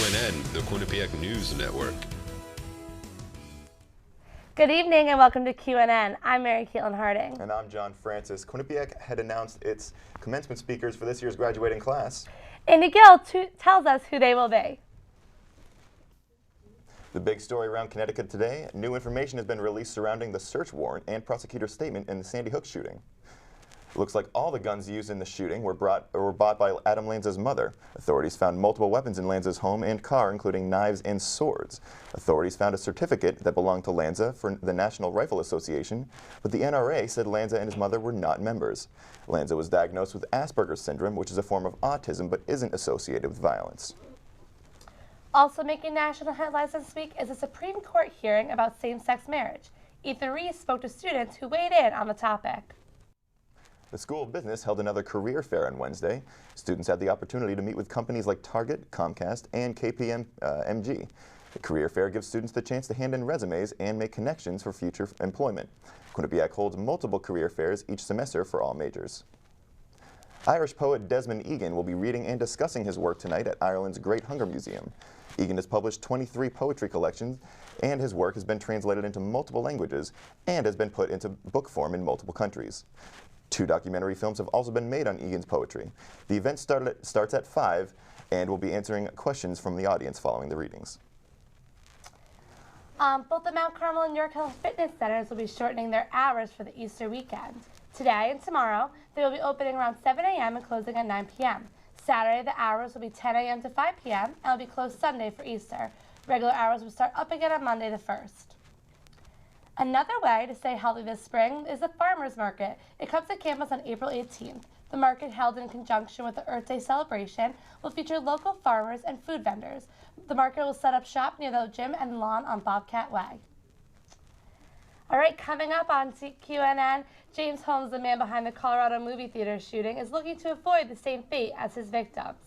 QNN, the Quinnipiac News Network. Good evening and welcome to QNN. I'm Mary Caitlin Harding. And I'm John Francis. Quinnipiac had announced its commencement speakers for this year's graduating class. Andy Gill tells us who they will be. The big story around Connecticut today, new information has been released surrounding the search warrant and prosecutor's statement in the Sandy Hook shooting. It looks like all the guns used in the shooting were bought by Adam Lanza's mother. Authorities found multiple weapons in Lanza's home and car, including knives and swords. Authorities found a certificate that belonged to Lanza for the National Rifle Association, but the NRA said Lanza and his mother were not members. Lanza was diagnosed with Asperger's syndrome, which is a form of autism but isn't associated with violence. Also making national headlines this week is a Supreme Court hearing about same-sex marriage. Ethan Reese spoke to students who weighed in on the topic. The School of Business held another career fair on Wednesday. Students had the opportunity to meet with companies like Target, Comcast, and KPMG. The career fair gives students the chance to hand in resumes and make connections for future employment. Quinnipiac holds multiple career fairs each semester for all majors. Irish poet Desmond Egan will be reading and discussing his work tonight at Ireland's Great Hunger Museum. Egan has published 23 poetry collections, and his work has been translated into multiple languages and has been put into book form in multiple countries. 2 documentary films have also been made on Egan's poetry. The event starts at 5 and will be answering questions from the audience following the readings. Both the Mount Carmel and York Hill fitness centers will be shortening their hours for the Easter weekend. Today and tomorrow, they will be opening around 7 a.m. and closing at 9 p.m. Saturday, the hours will be 10 a.m. to 5 p.m. and will be closed Sunday for Easter. Regular hours will start up again on Monday the 1st. Another way to stay healthy this spring is the Farmers Market. It comes to campus on April 18th. The market, held in conjunction with the Earth Day celebration, will feature local farmers and food vendors. The market will set up shop near the gym and lawn on Bobcat Way. All right, coming up on QNN, James Holmes, the man behind the Colorado movie theater shooting, is looking to avoid the same fate as his victims.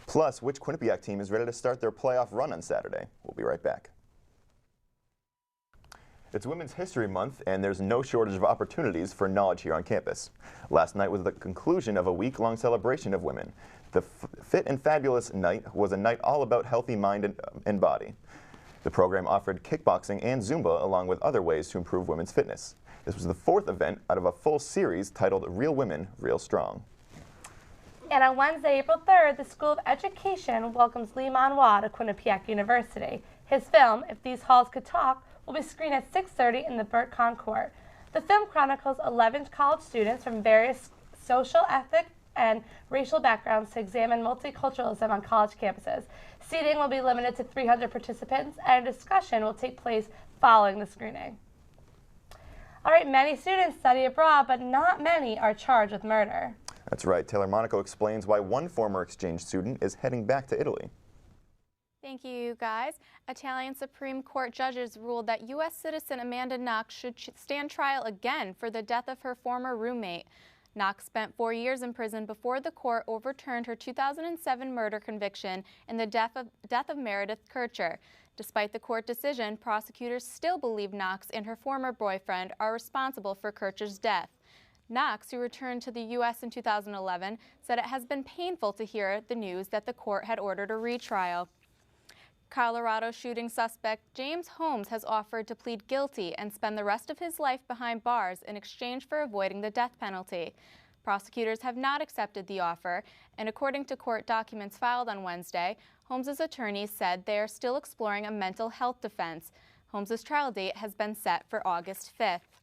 Plus, which Quinnipiac team is ready to start their playoff run on Saturday? We'll be right back. It's Women's History Month, and there's no shortage of opportunities for knowledge here on campus. Last night was the conclusion of a week-long celebration of women. The Fit and Fabulous Night was a night all about healthy mind and body. The program offered kickboxing and Zumba, along with other ways to improve women's fitness. This was the 4th event out of a full series titled Real Women, Real Strong. And on Wednesday, April 3rd, the School of Education welcomes Lee Manoir to Quinnipiac University. His film, If These Halls Could Talk, will be screened at 6:30 in the Burt Concourt. The film chronicles 11 college students from various social, ethnic, and racial backgrounds to examine multiculturalism on college campuses. Seating will be limited to 300 participants, and a discussion will take place following the screening. All right, many students study abroad, but not many are charged with murder. That's right. Taylor Monaco explains why one former exchange student is heading back to Italy. Thank you, guys. Italian Supreme Court judges ruled that U.S. citizen Amanda Knox should stand trial again for the death of her former roommate. Knox spent 4 years in prison before the court overturned her 2007 murder conviction in the death of Meredith Kircher. Despite the court decision, prosecutors still believe Knox and her former boyfriend are responsible for Kircher's death. Knox, who returned to the U.S. in 2011, said it has been painful to hear the news that the court had ordered a retrial. Colorado shooting suspect James Holmes has offered to plead guilty and spend the rest of his life behind bars in exchange for avoiding the death penalty. Prosecutors have not accepted the offer, and according to court documents filed on Wednesday, Holmes' attorneys said they are still exploring a mental health defense. Holmes' trial date has been set for August 5th.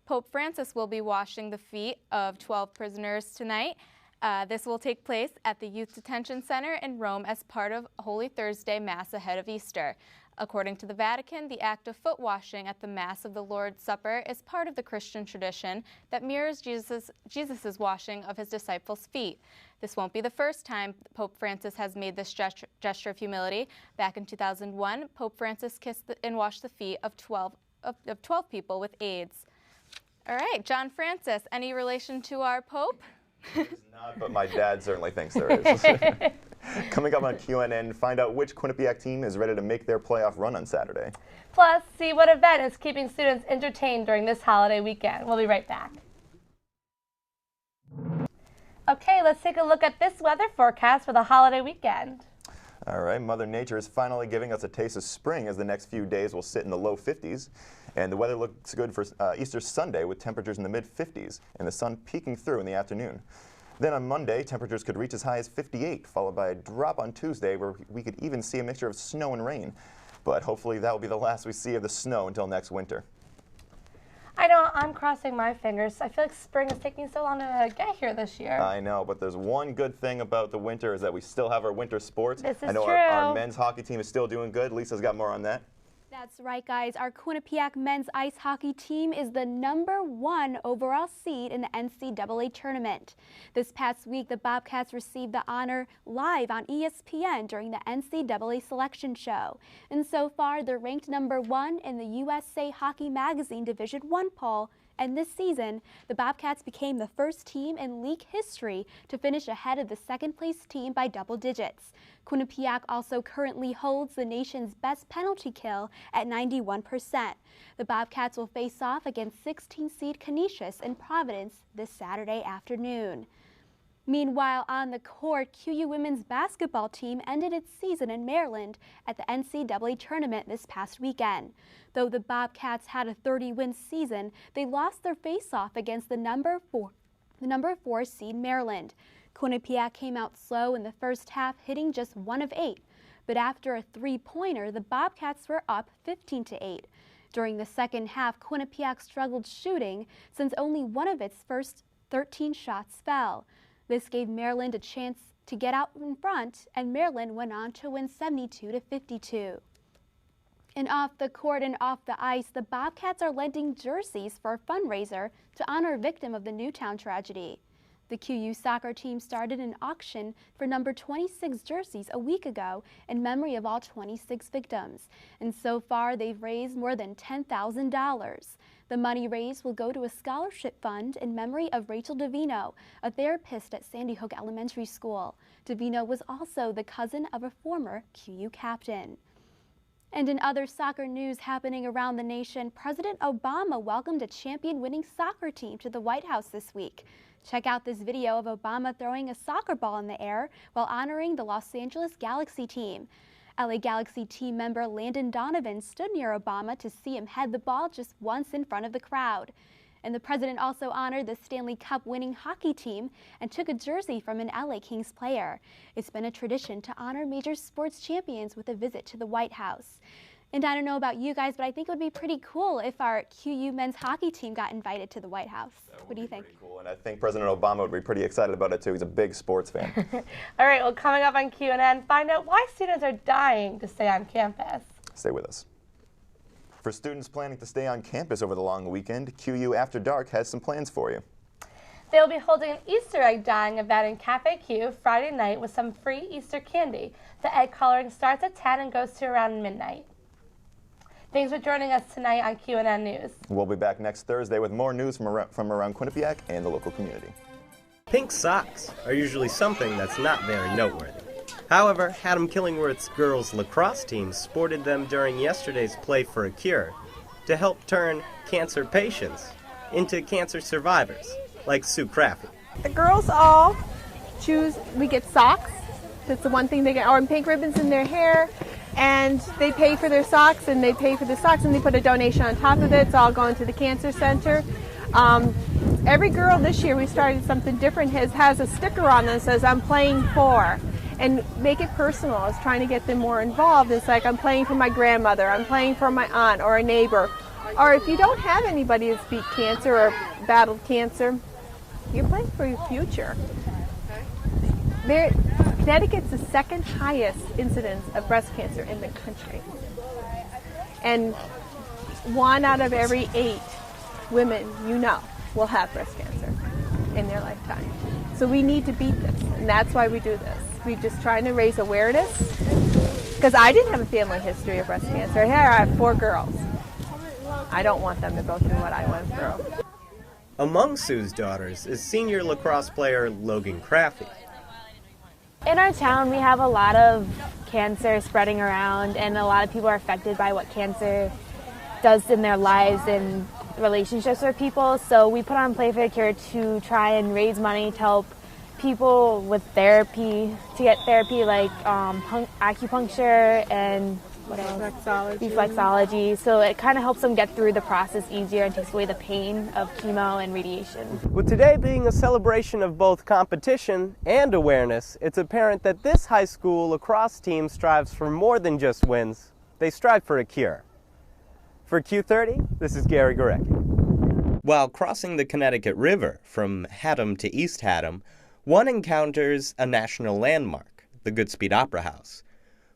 Pope Francis will be washing the feet of 12 prisoners tonight. This will take place at the Youth Detention Center in Rome as part of Holy Thursday Mass ahead of Easter. According to the Vatican, the act of foot washing at the Mass of the Lord's Supper is part of the Christian tradition that mirrors Jesus' washing of his disciples' feet. This won't be the first time Pope Francis has made this gesture of humility. Back in 2001, Pope Francis kissed and washed the feet of 12 people with AIDS. All right, John Francis, any relation to our Pope? There's not, but my dad certainly thinks there is. Coming up on QNN, find out which Quinnipiac team is ready to make their playoff run on Saturday. Plus, see what event is keeping students entertained during this holiday weekend. We'll be right back. Okay, let's take a look at this weather forecast for the holiday weekend. All right, Mother Nature is finally giving us a taste of spring as the next few days will sit in the low 50s. And the weather looks good for Easter Sunday with temperatures in the mid-50s and the sun peeking through in the afternoon. Then on Monday, temperatures could reach as high as 58, followed by a drop on Tuesday where we could even see a mixture of snow and rain. But hopefully that will be the last we see of the snow until next winter. I know, I'm crossing my fingers. I feel like spring is taking so long to get here this year. I know, but there's one good thing about the winter is that we still have our winter sports. This is I know true. Our men's hockey team is still doing good. Lisa's got more on that. That's right, guys. Our Quinnipiac men's ice hockey team is the #1 overall seed in the NCAA tournament. This past week, the Bobcats received the honor live on ESPN during the NCAA selection show. And so far, they're ranked #1 in the USA Hockey Magazine Division I poll. And this season, the Bobcats became the first team in league history to finish ahead of the second-place team by double digits. Quinnipiac also currently holds the nation's best penalty kill at 91%. The Bobcats will face off against 16-seed Canisius in Providence this Saturday afternoon. Meanwhile, on the court, QU women's basketball team ended its season in Maryland at the NCAA tournament this past weekend. Though the Bobcats had a 30-win season, they lost their face-off against the number 4 seed Maryland. Quinnipiac came out slow in the first half, hitting just 1 of 8. But after a three-pointer, the Bobcats were up 15-8. During the second half, Quinnipiac struggled shooting since only one of its first 13 shots fell. This gave Maryland a chance to get out in front, and Maryland went on to win 72-52. And off the court and off the ice, the Bobcats are lending jerseys for a fundraiser to honor a victim of the Newtown tragedy. The QU soccer team started an auction for number 26 jerseys a week ago in memory of all 26 victims. And so far, they've raised more than $10,000. The money raised will go to a scholarship fund in memory of Rachel Davino, a therapist at Sandy Hook Elementary School. Davino was also the cousin of a former QU captain. And in other soccer news happening around the nation, President Obama welcomed a champion-winning soccer team to the White House this week. Check out this video of Obama throwing a soccer ball in the air while honoring the Los Angeles Galaxy team. LA Galaxy team member Landon Donovan stood near Obama to see him head the ball just once in front of the crowd. And the president also honored the Stanley Cup winning hockey team and took a jersey from an LA Kings player. It's been a tradition to honor major sports champions with a visit to the White House. And I don't know about you guys, but I think it would be pretty cool if our QU men's hockey team got invited to the White House. What do you think? Pretty cool, and I think President Obama would be pretty excited about it too. He's a big sports fan. All right, well, coming up on QNN, find out why students are dying to stay on campus. Stay with us. For students planning to stay on campus over the long weekend, QU After Dark has some plans for you. They will be holding an Easter egg dyeing event in Cafe Q Friday night with some free Easter candy. The egg coloring starts at 10 and goes to around midnight. Thanks for joining us tonight on QNN News. We'll be back next Thursday with more news from around Quinnipiac and the local community. Pink socks are usually something that's not very noteworthy. However, Haddam Killingworth's girls' lacrosse team sported them during yesterday's Play for a Cure to help turn cancer patients into cancer survivors, like Sue Craffy. The girls all choose, we get socks, that's the one thing they get, or pink ribbons in their hair, and they pay for their socks, and they pay for the socks, and they put a donation on top of it. It's all going to the cancer center. Every girl this year, we started something different, has a sticker on that says, I'm playing for, and make it personal. I was trying to get them more involved. It's like, I'm playing for my grandmother, I'm playing for my aunt or a neighbor. Or if you don't have anybody that's beat cancer or battled cancer, you're playing for your future. Connecticut's the second highest incidence of breast cancer in the country. And 1 out of every 8 women will have breast cancer in their lifetime. So we need to beat this, and that's why we do this. We're just trying to raise awareness, because I didn't have a family history of breast cancer. Here I have 4 girls. I don't want them to go through what I went through. Among Sue's daughters is senior lacrosse player Logan Craffy. In our town, we have a lot of cancer spreading around, and a lot of people are affected by what cancer does in their lives and relationships with people. So we put on Play for the Cure to try and raise money to help people with therapy to get therapy like acupuncture and what else? Reflexology. So it kind of helps them get through the process easier and takes away the pain of chemo and radiation. With today being a celebration of both competition and awareness, it's apparent that this high school lacrosse team strives for more than just wins. They strive for a cure. For Q30, this is Gary Gurecki. While crossing the Connecticut River from Haddam to East Haddam, one encounters a national landmark, the Goodspeed Opera House.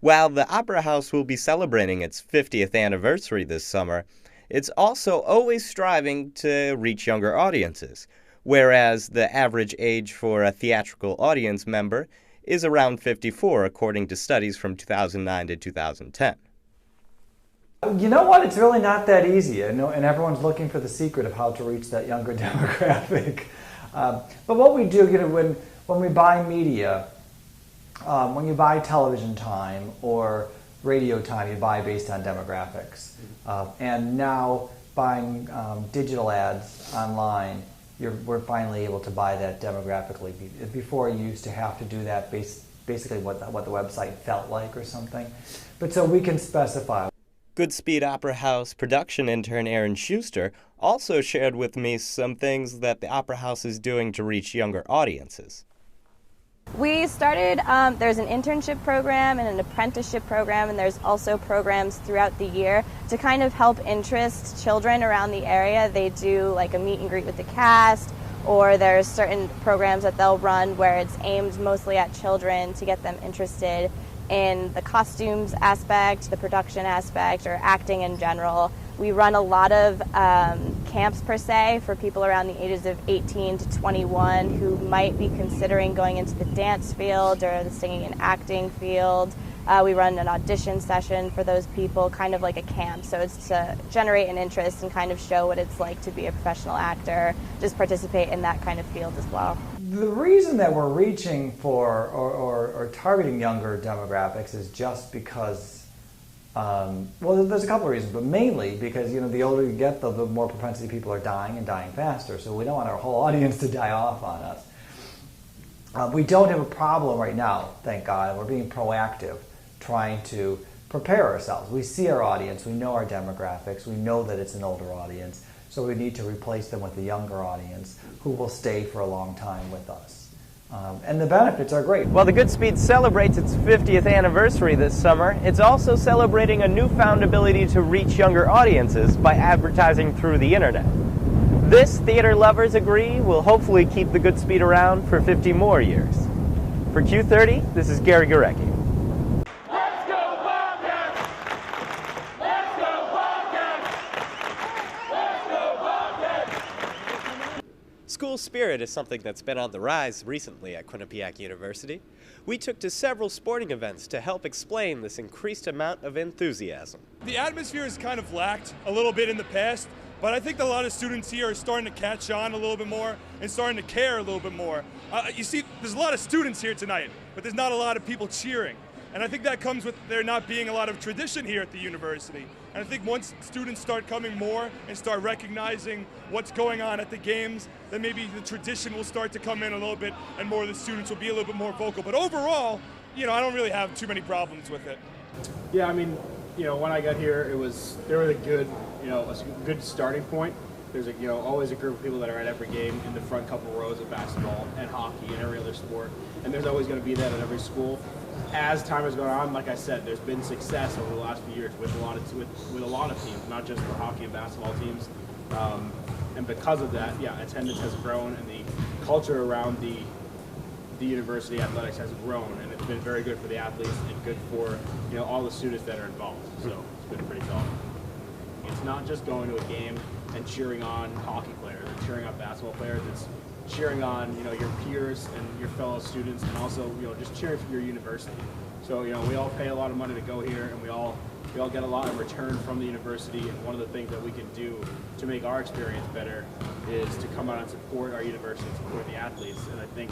While the Opera House will be celebrating its 50th anniversary this summer, it's also always striving to reach younger audiences, whereas the average age for a theatrical audience member is around 54, according to studies from 2009 to 2010. You know what? It's really not that easy, and everyone's looking for the secret of how to reach that younger demographic. But what we do, when we buy media, when you buy television time or radio time, you buy based on demographics. And now buying digital ads online, we're finally able to buy that demographically. Before, you used to have to do that basically what the website felt like or something. But so we can specify. Goodspeed Opera House production intern Aaron Schuster also shared with me some things that the Opera House is doing to reach younger audiences. We started, there's an internship program and an apprenticeship program, and there's also programs throughout the year to kind of help interest children around the area. They do like a meet and greet with the cast, or there's certain programs that they'll run where it's aimed mostly at children to get them interested in the costumes aspect, the production aspect, or acting in general. We run a lot of camps per se for people around the ages of 18 to 21 who might be considering going into the dance field or the singing and acting field. We run an audition session for those people, kind of like a camp. So it's to generate an interest and kind of show what it's like to be a professional actor, just participate in that kind of field as well. The reason that we're reaching for or targeting younger demographics is just because well, there's a couple of reasons, but mainly because the older you get, the more propensity people are dying and dying faster. So we don't want our whole audience to die off on us. We don't have a problem right now, thank God. We're being proactive, trying to prepare ourselves. We see our audience, we know our demographics, we know that it's an older audience, so we need to replace them with a younger audience who will stay for a long time with us. And the benefits are great. While the Goodspeed celebrates its 50th anniversary this summer, it's also celebrating a newfound ability to reach younger audiences by advertising through the internet. This, theater lovers agree, will hopefully keep the Goodspeed around for 50 more years. For Q30, this is Gary Gurecki. School spirit is something that's been on the rise recently at Quinnipiac University. We took to several sporting events to help explain this increased amount of enthusiasm. The atmosphere has kind of lacked a little bit in the past, but I think a lot of students here are starting to catch on a little bit more and starting to care a little bit more. You see, there's a lot of students here tonight, but there's not a lot of people cheering. And I think that comes with there not being a lot of tradition here at the university. And I think once students start coming more and start recognizing what's going on at the games, then maybe the tradition will start to come in a little bit and more of the students will be a little bit more vocal. But overall, I don't really have too many problems with it. Yeah, I mean, when I got here, there was a good, a good starting point. There's always a group of people that are at every game in the front couple rows of basketball and hockey and every other sport. And there's always going to be that at every school. As time has gone on, like I said, there's been success over the last few years with a lot of teams, not just the hockey and basketball teams. And because of that, attendance has grown, and the culture around the university athletics has grown, and it's been very good for the athletes and good for all the students that are involved. So it's been pretty solid. It's not just going to a game and cheering on hockey players and cheering on basketball players. It's cheering on your peers and your fellow students, and also just cheering for your university. So we all pay a lot of money to go here, and we all get a lot in return from the university. And one of the things that we can do to make our experience better is to come out and support our university and support the athletes. And I think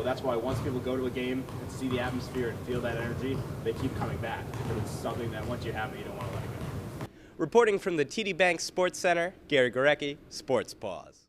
that's why once people go to a game and see the atmosphere and feel that energy, they keep coming back, because it's something that once you have it, you don't want to let it go. Reporting from the TD Bank Sports Center, Gary Gurecki, Sports Pause.